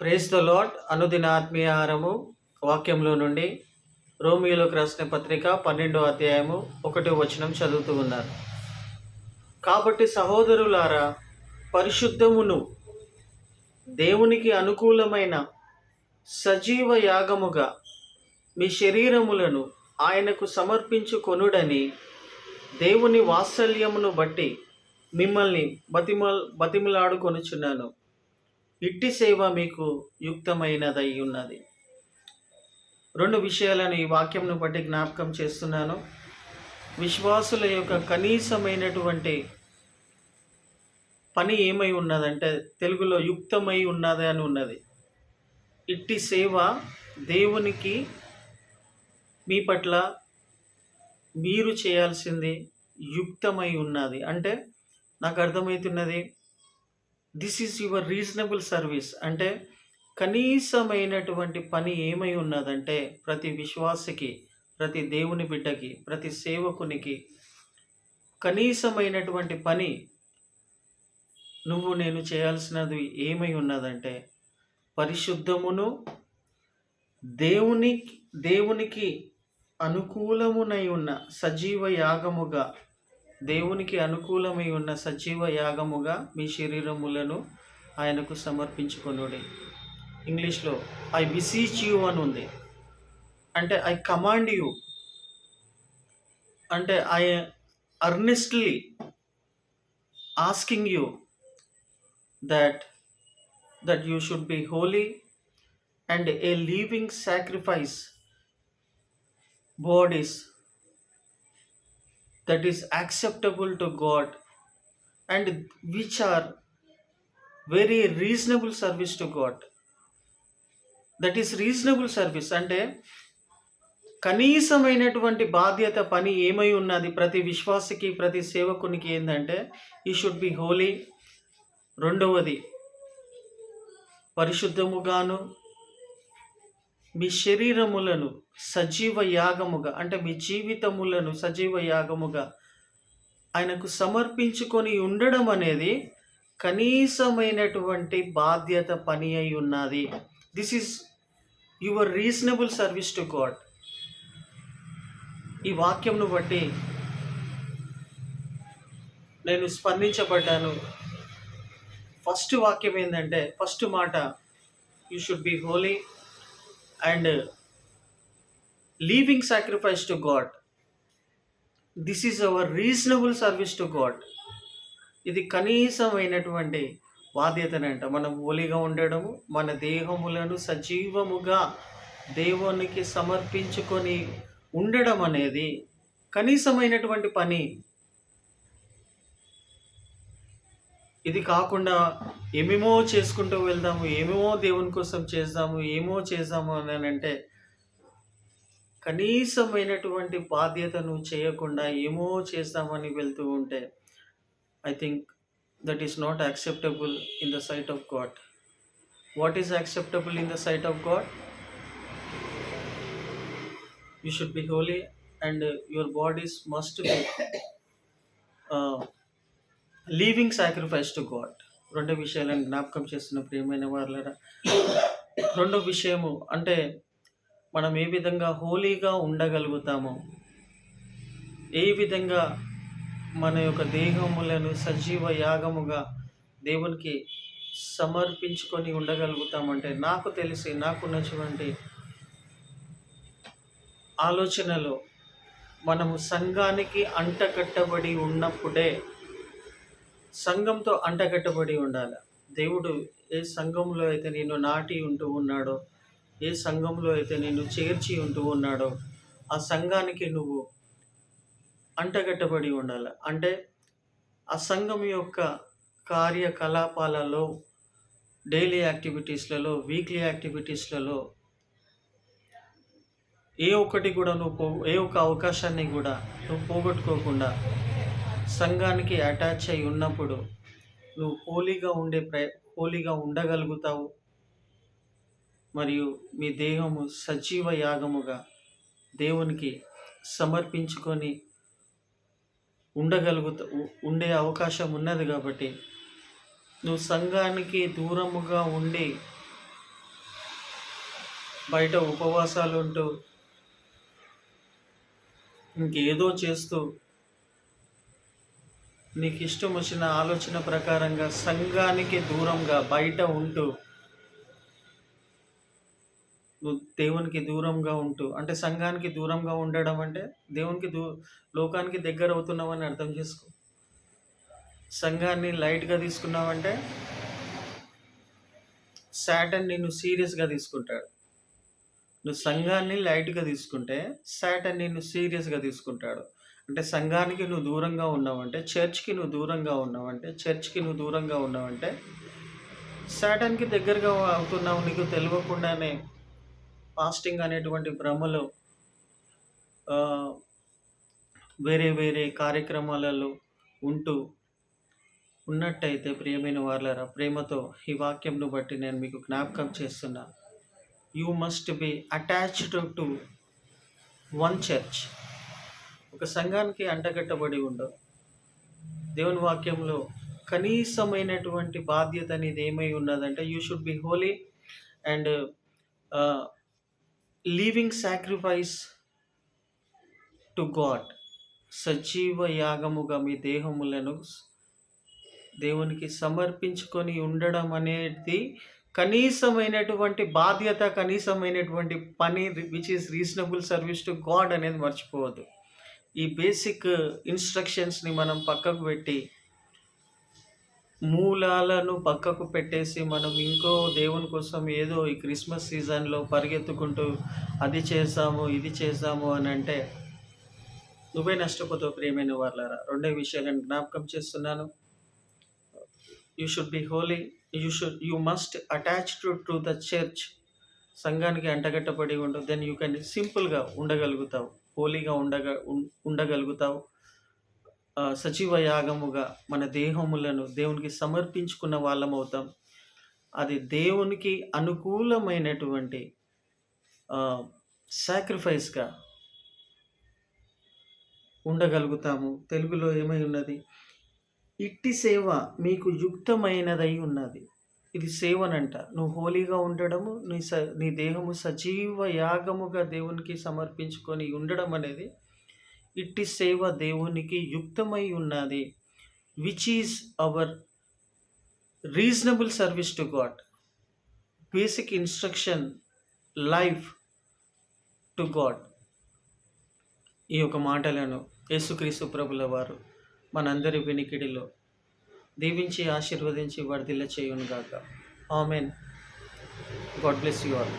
Praise the lord. అనుదిన ఆత్మీయ ఆహారము వాక్యంలో నుండి రోమియోలకు రాసిన పత్రిక 12వ అధ్యాయము 1వ వచనం చదువుతూ ఉన్నారు. కాబట్టి సహోదరులారా, పరిశుద్ధమును దేవునికి అనుకూలమైన సజీవ యాగముగా మీ శరీరములను ఆయనకు సమర్పించుకొనుడని దేవుని వాత్సల్యమును బట్టి మిమ్మల్ని బతిమలాడుకొనుచున్నాను. ఇట్టి సేవ మీకు యుక్తమైనదై ఉన్నది. రెండు విషయాలను ఈ వాక్యంను బట్టి జ్ఞాపకం చేస్తున్నాను. విశ్వాసుల యొక్క కనీసమైనటువంటి పని ఏమై ఉన్నదంటే, తెలుగులో యుక్తమై ఉన్నది అని ఉన్నది. ఇట్టి సేవ దేవునికి మీ పట్ల మీరు చేయాల్సింది యుక్తమై ఉన్నది. అంటే నాకు అర్థమవుతున్నది, this is your reasonable service. అంటే కనీసమైనటువంటి పని ఏమై ఉన్నదంటే, ప్రతి విశ్వాసికి, ప్రతి దేవుని బిడ్డకి, ప్రతి సేవకునికి కనీసమైనటువంటి పని నేను చేయాల్సినది ఏమై ఉన్నదంటే, పరిశుద్ధమును దేవునికి అనుకూలమునై ఉన్న సజీవ యాగముగా, దేవునికి అనుకూలమై ఉన్న సజీవ యాగముగా మీ శరీరములను ఆయనకు సమర్పించుకొనుడి. ఇంగ్లీష్లో ఐ బిసీచ్ యూ అని ఉంది. అంటే ఐ కమాండ్ యూ, అంటే I earnestly asking you that you should be holy and a living sacrifice bodies that is acceptable to God and which are very reasonable service to God. That is reasonable service. అంటే కనీసమైనటువంటి బాధ్యత పని ఏమై ఉన్నది ప్రతి విశ్వాసికి, ప్రతి సేవకునికి ఏంటంటే, ఈ షుడ్ బి హోలీ. రెండవది, పరిశుద్ధముగాను మీ శరీరములను సజీవ యాగముగా, అంటే మీ జీవితములను సజీవ యాగముగా ఆయనకు సమర్పించుకొని ఉండడం అనేది కనీసమైనటువంటి బాధ్యత పని అయి ఉన్నది. This is your reasonable service to God. ఈ వాక్యంను బట్టి నేను స్పందించబడ్డాను. ఫస్ట్ వాక్యం ఏంటంటే, ఫస్ట్ మాట, you should be holy and living sacrifice to God. This is our reasonable service to God. ఇది కనీసమైనటువంటి బాధ్యతనంట. మనం హోలీగా ఉండడము, మన దేహములను సజీవముగా దేవునికి సమర్పించుకొని ఉండడం అనేది కనీసమైనటువంటి పని. ఇది కాకుండా ఏమేమో చేసుకుంటూ వెళ్దాము, ఏమేమో దేవుని కోసం చేద్దాము అని అంటే, కనీసమైనటువంటి బాధ్యతను చేయకుండా ఏమో చేస్తామని వెళ్తూ ఉంటే, I think that is not acceptable in the sight of God. What is acceptable in the sight of God? You should be holy and your bodies must be living sacrifice to God. రెండో విషయాలను జ్ఞాపకం చేస్తున్న ప్రియమైన వారులారా, రెండో విషయము అంటే, మనం ఏ విధంగా హోలీగా ఉండగలుగుతామో, ఏ విధంగా మన యొక్క దేహములను సజీవ యాగముగా దేవునికి సమర్పించుకొని ఉండగలుగుతామంటే, నాకు తెలిసి నాకున్నటువంటి ఆలోచనలో, మనము సంఘానికి అంటకట్టబడి ఉన్నప్పుడే, సంఘంతో అంటకట్టబడి ఉండాలి. దేవుడు ఏ సంఘంలో అయితే నేను నాటి ఉంటూ ఉన్నాడో, ఏ సంఘంలో అయితే నేను చేర్చి ఉంటూ ఉన్నాడో, ఆ సంఘానికి నువ్వు అంటగట్టబడి ఉండాలి. అంటే ఆ సంఘం యొక్క కార్యకలాపాలలో, డైలీ యాక్టివిటీస్లలో, వీక్లీ యాక్టివిటీస్లలో ఏ ఒక్క అవకాశాన్ని కూడా నువ్వు పోగొట్టుకోకుండా సంఘానికి అటాచ్ అయి ఉన్నప్పుడు నువ్వు హోలీగా ఉండగలుగుతావు. మరియు మీ దేహము సజీవ యాగముగా దేవునికి సమర్పించుకొని ఉండే అవకాశం ఉన్నది. కాబట్టి నువ్వు సంఘానికి దూరముగా ఉండి బయట ఉపవాసాలు ఉంటూ ఇంకేదో చేస్తూ నీకు ఇష్టం వచ్చిన ఆలోచన ప్రకారంగా సంఘానికి దూరంగా బయట ఉంటూ నువ్వు దేవునికి దూరంగా ఉంటూ, అంటే సంఘానికి దూరంగా ఉండడం అంటే దేవునికి లోకానికి దగ్గర అవుతున్నావని అర్థం చేసుకో. సంఘాన్ని లైట్గా తీసుకున్నావంటే సాటన్ నిన్ను సీరియస్గా తీసుకుంటాడు. నువ్వు సంఘాన్ని లైట్గా తీసుకుంటే సాటన్ నిన్ను సీరియస్గా తీసుకుంటాడు. అంటే సంఘానికి నువ్వు దూరంగా ఉన్నావంటే, చర్చ్కి నువ్వు దూరంగా ఉన్నావంటే సాటన్కి దగ్గరగా అవుతున్నావు. నీకు తెలియకుండానే ఫాస్టింగ్ అనేటువంటి భ్రమలో వేరే వేరే కార్యక్రమాలలో ఉంటూ ఉన్నట్టయితే, ప్రియమైన వారలారా, ప్రేమతో ఈ వాక్యంను బట్టి నేను మీకు జ్ఞాపకం చేస్తున్నా. You must be attached to one church. ఒక సంఘానికి అంటగట్టబడి ఉండవు. దేవుని వాక్యంలో కనీసమైనటువంటి బాధ్యత అనేది ఏమై ఉన్నదంటే, you should be holy and living sacrifice to God. సజీవ యాగముగా మీ దేహములను దేవునికి సమర్పించుకొని ఉండడం అనేది కనీసమైనటువంటి బాధ్యత, కనీసమైనటువంటి పని, which is reasonable service to God అనేది మర్చిపోవద్దు. ఈ బేసిక్ ఇన్స్ట్రక్షన్స్ని మనం పక్కకు పెట్టి, మూలాలను పక్కకు పెట్టేసి మనం ఇంకో దేవుని కోసం ఏదో ఈ క్రిస్మస్ సీజన్లో పరిగెత్తుకుంటూ అది చేసాము ఇది చేసాము అని అంటే నువ్వే నష్టపోతావు. ప్రియమైన వారలారా, రెండే విషయాలను జ్ఞాపకం చేస్తున్నాను. You should be Holi, you must attached to the church. సంఘానికి అంటగట్టబడి ఉండు. దెన్ యూ కెన్ సింపుల్గా ఉండగలుగుతావు, హోలీగా ఉండగలుగుతావు. సజీవ యాగముగా మన దేహములను దేవునికి సమర్పించుకున్న వాళ్ళం అవుతాం. అది దేవునికి అనుకూలమైనటువంటి సాక్రిఫైస్గా ఉండగలుగుతాము. తెలుగులో ఏమై ఉన్నది? ఇట్టి సేవ మీకు యుక్తమైనదై ఉన్నది. ఇది సేవనంట. నువ్వు హోలీగా ఉండడము, నీ దేహము సజీవ యాగముగా దేవునికి సమర్పించుకొని ఉండడం అనేది ఇట్టి సేవ దేవునికి యుక్తమై ఉన్నది. Which is our reasonable service to God. Basic instruction life to God. ఈ యొక్క మాటలను యేసుక్రీస్తు ప్రభుల వారు మనందరి వినికిడిలో దీవించి ఆశీర్వదించి వర్ధిల్ల చేయునుగాక. Amen. God bless you all.